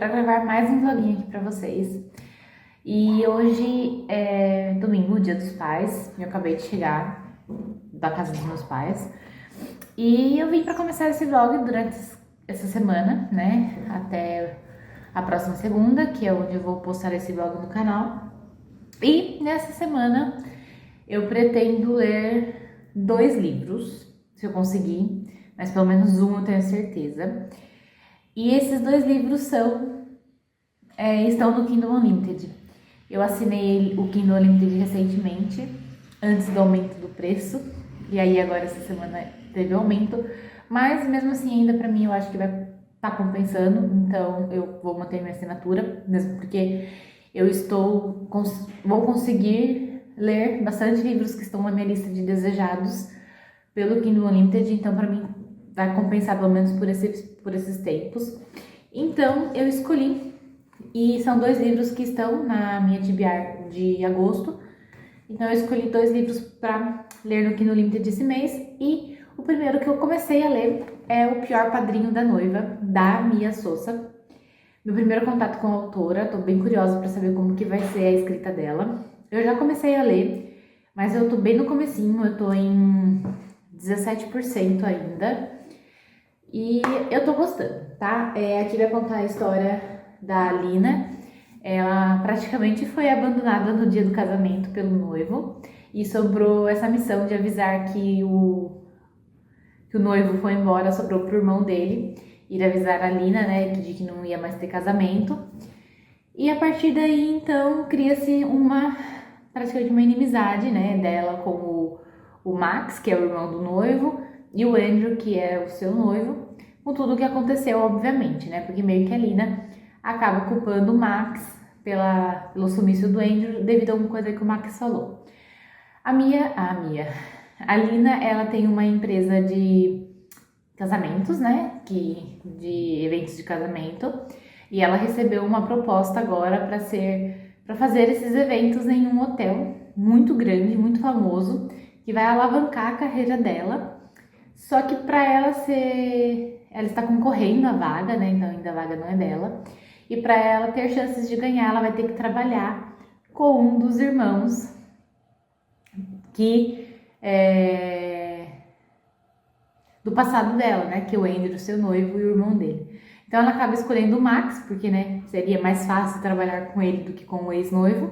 para gravar mais um vloguinho aqui para vocês. E hoje é domingo, Dia dos Pais. Eu acabei de chegar da casa dos meus pais. E eu vim para começar esse vlog durante essa semana, né? Até a próxima segunda, que é onde eu vou postar esse vlog no canal. E nessa semana eu pretendo ler 2 livros, se eu conseguir, mas pelo menos um eu tenho certeza. E esses 2 livros estão no Kindle Unlimited. Eu assinei o Kindle Unlimited recentemente, antes do aumento do preço, e aí agora essa semana teve aumento, mas mesmo assim ainda pra mim eu acho que vai estar compensando, então eu vou manter minha assinatura, mesmo porque eu vou conseguir ler bastante livros que estão na minha lista de desejados pelo Kindle Unlimited, então pra mim vai compensar pelo menos por esses tempos. Então eu escolhi, e são 2 livros que estão na minha TBR de agosto. Então eu escolhi 2 livros para ler no Kindle Unlimited esse mês, e o primeiro que eu comecei a ler é O Pior Padrinho da Noiva, da Mia Sosa. Meu primeiro contato com a autora, tô bem curiosa para saber como que vai ser a escrita dela. Eu já comecei a ler, mas eu tô bem no comecinho, eu tô em 17% ainda. E eu tô gostando, tá? Aqui vai contar a história da Lina. Ela praticamente foi abandonada no dia do casamento pelo noivo e sobrou essa missão de avisar que o noivo foi embora, sobrou pro irmão dele ir avisar a Lina, né, de que não ia mais ter casamento. E a partir daí, então, cria-se praticamente uma inimizade, né, dela com o Max, que é o irmão do noivo, e o Andrew, que é o seu noivo, com tudo o que aconteceu, obviamente, né, porque meio que a Lina acaba culpando o Max pelo sumiço do Andrew devido a alguma coisa que o Max falou. A Lina, ela tem uma empresa de casamentos, né, de eventos de casamento, e ela recebeu uma proposta agora para fazer esses eventos em um hotel muito grande, muito famoso, que vai alavancar a carreira dela. Só que para ela está concorrendo à vaga, né, então ainda a vaga não é dela. E para ela ter chances de ganhar, ela vai ter que trabalhar com um dos irmãos do passado dela, né? Que é o Andrew, seu noivo, e o irmão dele. Então ela acaba escolhendo o Max, porque, né, seria mais fácil trabalhar com ele do que com o ex-noivo.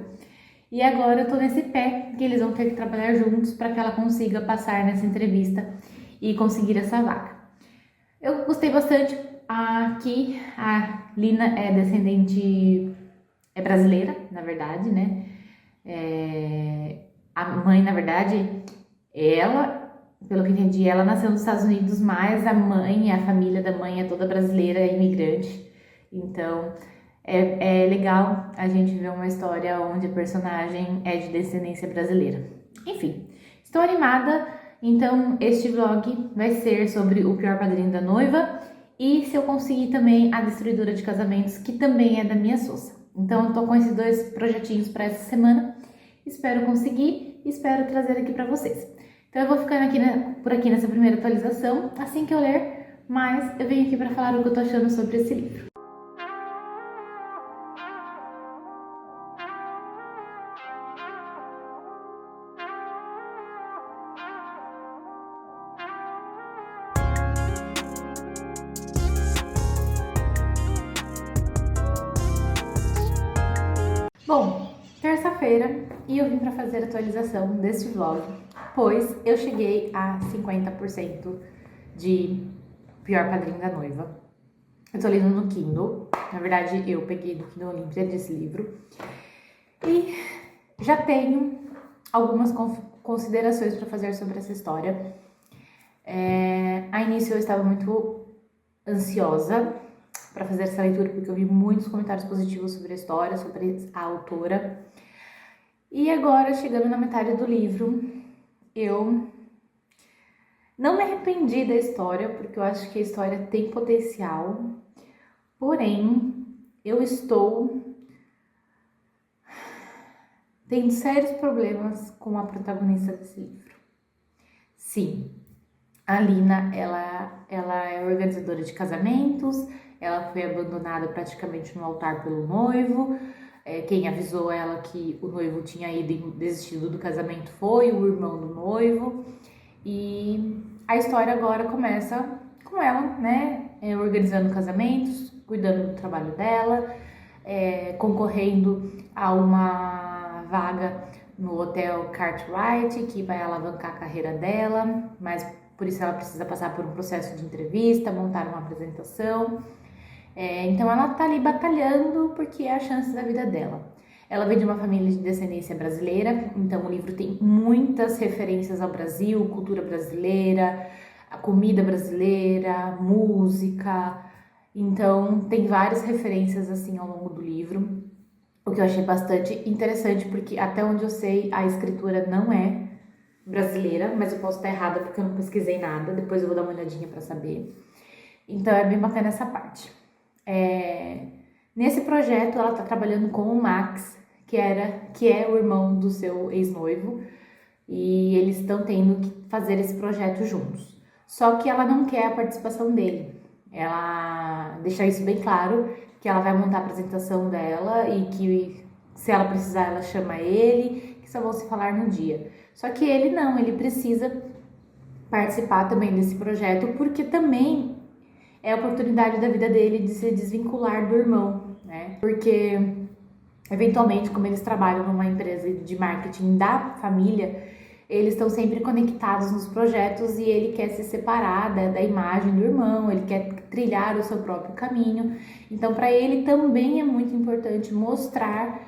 E agora eu tô nesse pé, que eles vão ter que trabalhar juntos para que ela consiga passar nessa entrevista e conseguir essa vaga. Eu gostei bastante. Aqui a Lina é brasileira, na verdade, né? A mãe, na verdade, pelo que entendi, ela nasceu nos Estados Unidos, mas a família da mãe é toda brasileira, é imigrante. Então é legal a gente ver uma história onde a personagem é de descendência brasileira. Enfim, estou animada. Então este vlog vai ser sobre O Pior Padrinho da Noiva, e se eu conseguir também A Destruidora de Casamentos, que também é da Mia Sosa. Então eu tô com esses 2 projetinhos para essa semana. Espero conseguir, espero trazer aqui para vocês. Então eu vou ficando por aqui nessa primeira atualização. Assim que eu ler mais, eu venho aqui para falar o que eu tô achando sobre esse livro. Bom, terça-feira, e eu vim para fazer a atualização deste vlog, pois eu cheguei a 50% de Pior Padrinho da Noiva. Eu tô lendo no Kindle, na verdade eu peguei do Kindle Unlimited esse livro, e já tenho algumas considerações para fazer sobre essa história. A início eu estava muito ansiosa para fazer essa leitura, porque eu vi muitos comentários positivos sobre a história, sobre a autora. E agora, chegando na metade do livro, eu não me arrependi da história, porque eu acho que a história tem potencial. Porém, eu estou tendo sérios problemas com a protagonista desse livro. Sim, a Lina, ela é organizadora de casamentos, Ela foi abandonada praticamente no altar pelo noivo. Quem avisou ela que o noivo tinha ido e desistido do casamento foi o irmão do noivo. E a história agora começa com ela, né, organizando casamentos, cuidando do trabalho dela, concorrendo a uma vaga no Hotel Cartwright, que vai alavancar a carreira dela, mas por isso ela precisa passar por um processo de entrevista, montar uma apresentação. Então ela tá ali batalhando porque é a chance da vida dela. Ela vem de uma família de descendência brasileira, então o livro tem muitas referências ao Brasil, cultura brasileira, a comida brasileira, música. Então tem várias referências assim ao longo do livro, o que eu achei bastante interessante, porque até onde eu sei a escritura não é brasileira, mas eu posso estar errada porque eu não pesquisei nada, depois eu vou dar uma olhadinha para saber. Então é bem bacana essa parte. Nesse projeto ela está trabalhando com o Max, que é o irmão do seu ex-noivo, e eles estão tendo que fazer esse projeto juntos. Só que ela não quer a participação dele. Ela deixa isso bem claro, que ela vai montar a apresentação dela e que se ela precisar ela chama ele, que só vão se falar no dia. Só que ele não, ele precisa participar também desse projeto, porque também é a oportunidade da vida dele de se desvincular do irmão, né? Porque, eventualmente, como eles trabalham numa empresa de marketing da família, eles estão sempre conectados nos projetos e ele quer se separar da imagem do irmão, ele quer trilhar o seu próprio caminho. Então, para ele também é muito importante mostrar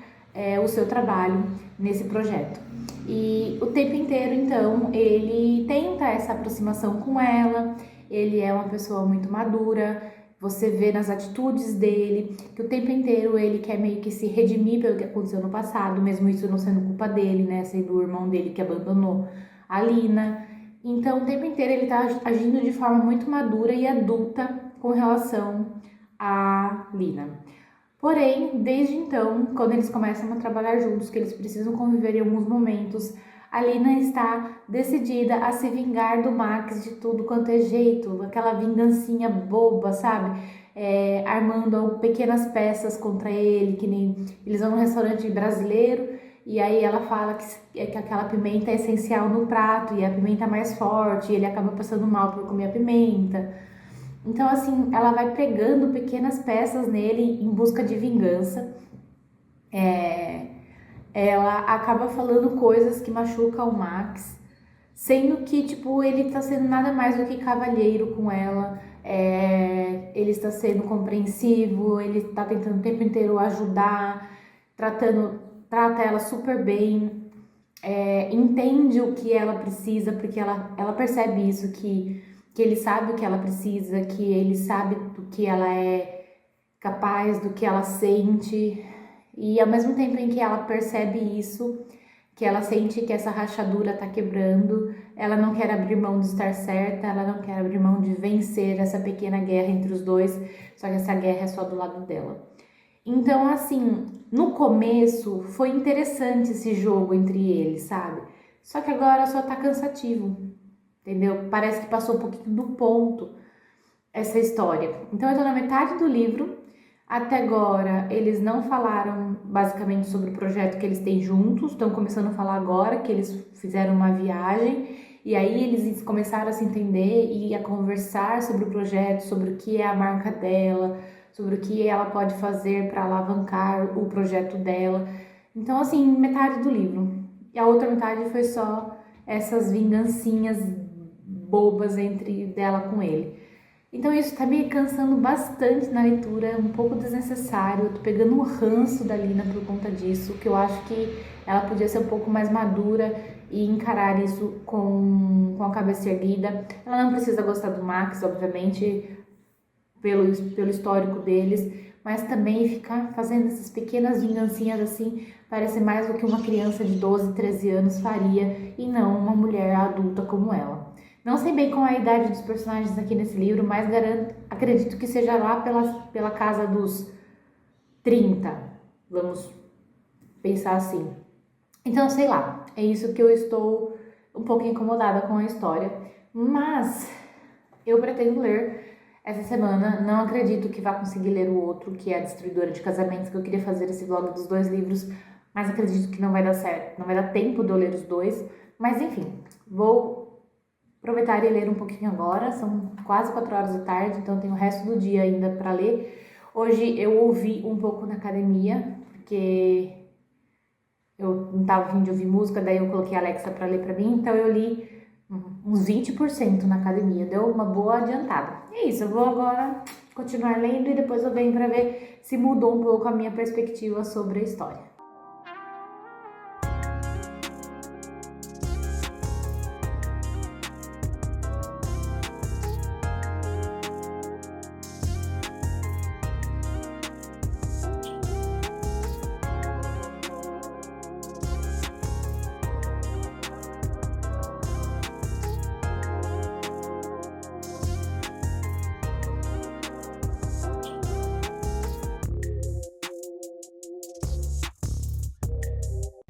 o seu trabalho nesse projeto. E o tempo inteiro, então, ele tenta essa aproximação com ela. Ele é uma pessoa muito madura, você vê nas atitudes dele que o tempo inteiro ele quer meio que se redimir pelo que aconteceu no passado, mesmo isso não sendo culpa dele, né, sendo o irmão dele que abandonou a Lina. Então o tempo inteiro ele tá agindo de forma muito madura e adulta com relação a Lina. Porém, desde então, quando eles começam a trabalhar juntos, que eles precisam conviver em alguns momentos, a Lina está decidida a se vingar do Max de tudo quanto é jeito, aquela vingancinha boba, sabe? Armando pequenas peças contra ele, que nem eles vão num restaurante brasileiro e aí ela fala que aquela pimenta é essencial no prato e a pimenta é mais forte e ele acaba passando mal por comer a pimenta. Então, assim, ela vai pregando pequenas peças nele em busca de vingança. Ela acaba falando coisas que machucam o Max, sendo que, tipo, ele tá sendo nada mais do que cavalheiro com ela. Ele está sendo compreensivo, ele tá tentando o tempo inteiro ajudar, trata ela super bem, entende o que ela precisa, porque ela percebe isso, que ele sabe o que ela precisa, que ele sabe do que ela é capaz, do que ela sente. E ao mesmo tempo em que ela percebe isso, que ela sente que essa rachadura tá quebrando, ela não quer abrir mão de estar certa, ela não quer abrir mão de vencer essa pequena guerra entre os dois, só que essa guerra é só do lado dela. Então, assim, no começo foi interessante esse jogo entre eles, sabe? Só que agora só tá cansativo, entendeu? Parece que passou um pouquinho do ponto essa história. Então eu tô na metade do livro. Até agora eles não falaram basicamente sobre o projeto que eles têm juntos, estão começando a falar agora que eles fizeram uma viagem e aí eles começaram a se entender e a conversar sobre o projeto, sobre o que é a marca dela, sobre o que ela pode fazer para alavancar o projeto dela. Então, assim, metade do livro. E a outra metade foi só essas vingancinhas bobas entre dela com ele. Então isso tá me cansando bastante na leitura, é um pouco desnecessário, eu tô pegando um ranço da Lina por conta disso, que eu acho que ela podia ser um pouco mais madura e encarar isso com a cabeça erguida. Ela não precisa gostar do Max, obviamente, pelo histórico deles, mas também ficar fazendo essas pequenas vingancinhas assim, parece mais do que uma criança de 12, 13 anos faria, e não uma mulher adulta como ela. Não sei bem qual é a idade dos personagens aqui nesse livro, mas acredito que seja lá pela casa dos 30, vamos pensar assim. Então, sei lá, é isso que eu estou um pouco incomodada com a história, mas eu pretendo ler essa semana. Não acredito que vá conseguir ler o outro, que é a Destruidora de Casamentos, que eu queria fazer esse vlog dos 2 livros, mas acredito que não vai dar certo, não vai dar tempo de eu ler os 2. Mas enfim, vou aproveitar e ler um pouquinho agora. São quase 4 horas da tarde, então tenho o resto do dia ainda para ler. Hoje eu ouvi um pouco na academia, porque eu não tava a fim de ouvir música, daí eu coloquei a Alexa para ler para mim, então eu li uns 20% na academia, deu uma boa adiantada. É isso, eu vou agora continuar lendo e depois eu venho para ver se mudou um pouco a minha perspectiva sobre a história.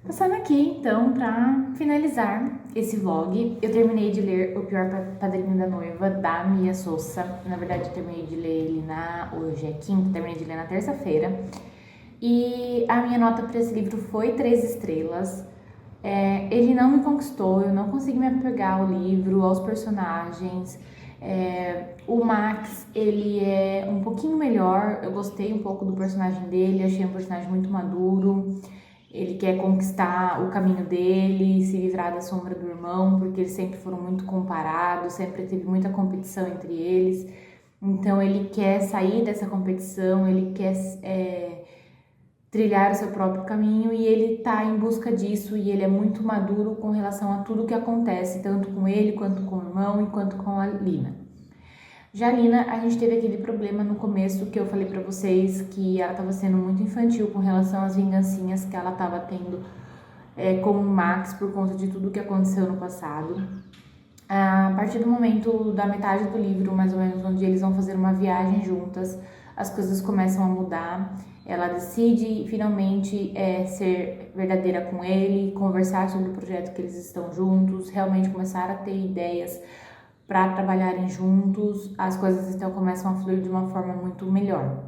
Passando aqui, então, para finalizar esse vlog, eu terminei de ler O Pior Padrinho da Noiva, da Mia Souza. Na verdade, eu terminei de ler ele hoje é quinta, terminei de ler na terça-feira. E a minha nota para esse livro foi 3 estrelas. Ele não me conquistou, eu não consegui me apegar ao livro, aos personagens. O Max, ele é um pouquinho melhor, eu gostei um pouco do personagem dele, achei um personagem muito maduro. Ele quer conquistar o caminho dele, se livrar da sombra do irmão, porque eles sempre foram muito comparados, sempre teve muita competição entre eles. Então ele quer sair dessa competição, ele quer trilhar o seu próprio caminho e ele tá em busca disso e ele é muito maduro com relação a tudo que acontece, tanto com ele, quanto com o irmão e quanto com a Lina. Já a Lina, a gente teve aquele problema no começo que eu falei pra vocês, que ela tava sendo muito infantil com relação às vingancinhas que ela tava tendo com o Max por conta de tudo que aconteceu no passado. A partir do momento da metade do livro, mais ou menos, onde eles vão fazer uma viagem juntas, as coisas começam a mudar. Ela decide finalmente ser verdadeira com ele, conversar sobre o projeto que eles estão juntos, realmente começar a ter ideias para trabalharem juntos. As coisas então começam a fluir de uma forma muito melhor.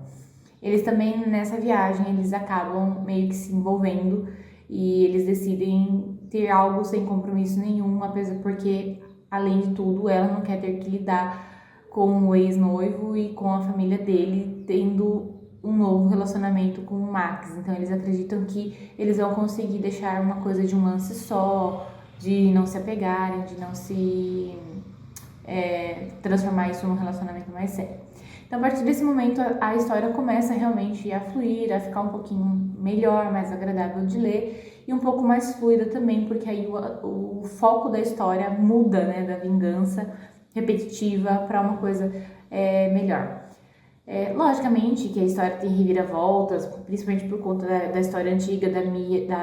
Eles também, nessa viagem, eles acabam meio que se envolvendo e eles decidem ter algo sem compromisso nenhum, apesar porque, além de tudo, ela não quer ter que lidar com o ex-noivo e com a família dele, tendo um novo relacionamento com o Max. Então eles acreditam que eles vão conseguir deixar uma coisa de um lance só, de não se apegarem, de não se transformar isso num relacionamento mais sério. Então, a partir desse momento, a história começa realmente a fluir, a ficar um pouquinho melhor, mais agradável de ler e um pouco mais fluida também, porque aí o foco da história muda, né, da vingança repetitiva para uma coisa melhor. Logicamente que a história tem reviravoltas, principalmente por conta da história antiga da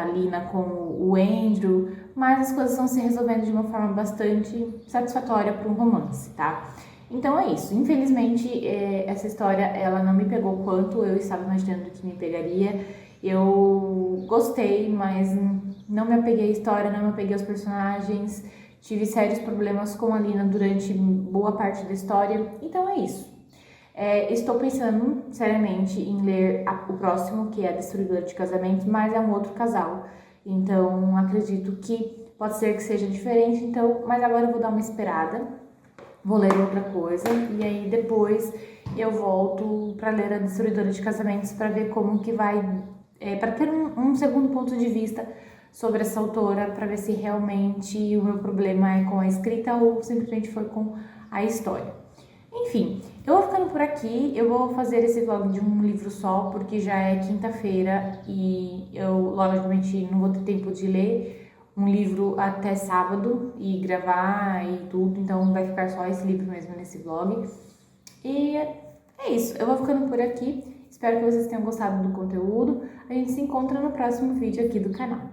Lina com o Andrew, mas as coisas estão se resolvendo de uma forma bastante satisfatória para um romance, tá? Então é isso. Infelizmente, essa história ela não me pegou quanto eu estava imaginando que me pegaria. Eu gostei, mas não me apeguei à história, não me apeguei aos personagens. Tive sérios problemas com a Lina durante boa parte da história. Então é isso. Estou pensando seriamente em ler o próximo, que é a Destruidora de Casamentos, mas é um outro casal. Então acredito que pode ser que seja diferente, mas agora eu vou dar uma esperada, vou ler outra coisa e aí depois eu volto para ler a Destruidora de Casamentos para ver como que vai, para ter um segundo ponto de vista sobre essa autora, para ver se realmente o meu problema é com a escrita ou simplesmente foi com a história. Enfim, eu vou ficando por aqui, eu vou fazer esse vlog de um livro só, porque já é quinta-feira e eu, logicamente, não vou ter tempo de ler um livro até sábado e gravar e tudo, então vai ficar só esse livro mesmo nesse vlog. E é isso, eu vou ficando por aqui, espero que vocês tenham gostado do conteúdo, a gente se encontra no próximo vídeo aqui do canal.